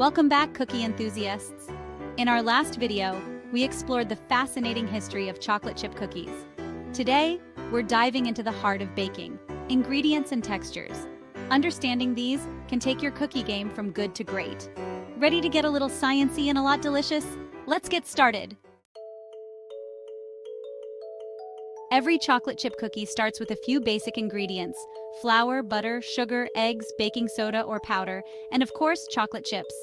Welcome back, cookie enthusiasts. In our last video, we explored the fascinating history of chocolate chip cookies. Today, we're diving into the heart of baking, ingredients and textures. Understanding these can take your cookie game from good to great. Ready to get a little sciencey and a lot delicious? Let's get started. Every chocolate chip cookie starts with a few basic ingredients: flour, butter, sugar, eggs, baking soda or powder, and of course, chocolate chips.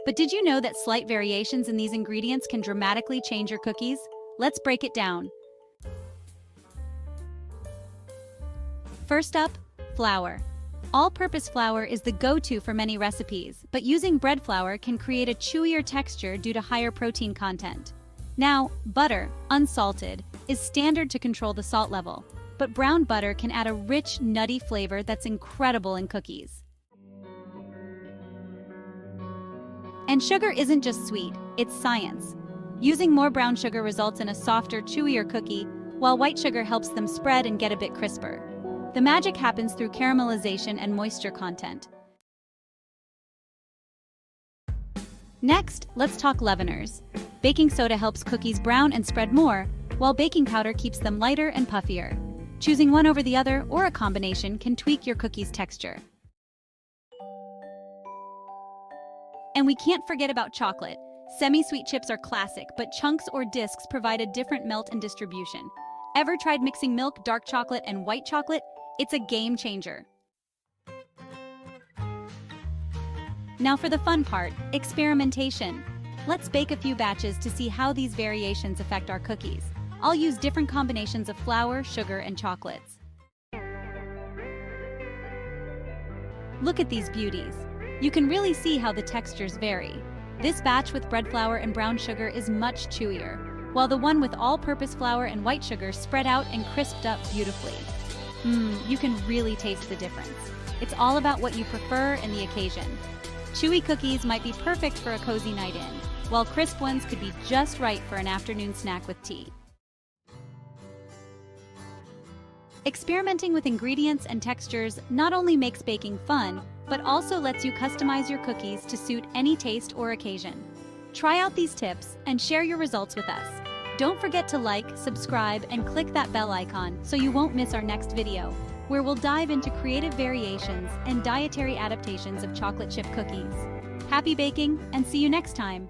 But did you know that slight variations in these ingredients can dramatically change your cookies? Let's break it down. First up, flour. All-purpose flour is the go-to for many recipes, but using bread flour can create a chewier texture due to higher protein content. Now, butter, unsalted, is standard to control the salt level, but brown butter can add a rich, nutty flavor that's incredible in cookies. And sugar isn't just sweet, it's science. Using more brown sugar results in a softer, chewier cookie, while white sugar helps them spread and get a bit crisper. The magic happens through caramelization and moisture content. Next, let's talk leaveners. Baking soda helps cookies brown and spread more, while baking powder keeps them lighter and puffier. Choosing one over the other or a combination can tweak your cookie's texture. And we can't forget about chocolate. Semi-sweet chips are classic, but chunks or discs provide a different melt and distribution. Ever tried mixing milk, dark chocolate, and white chocolate? It's a game changer. Now for the fun part, experimentation. Let's bake a few batches to see how these variations affect our cookies. I'll use different combinations of flour, sugar, and chocolates. Look at these beauties. You can really see how the textures vary. This batch with bread flour and brown sugar is much chewier, while the one with all-purpose flour and white sugar spread out and crisped up beautifully. You can really taste the difference. It's all about what you prefer and the occasion. Chewy cookies might be perfect for a cozy night in, while crisp ones could be just right for an afternoon snack with tea. Experimenting with ingredients and textures not only makes baking fun, but also lets you customize your cookies to suit any taste or occasion. Try out these tips and share your results with us. Don't forget to like, subscribe, and click that bell icon so you won't miss our next video, where we'll dive into creative variations and dietary adaptations of chocolate chip cookies. Happy baking, and see you next time!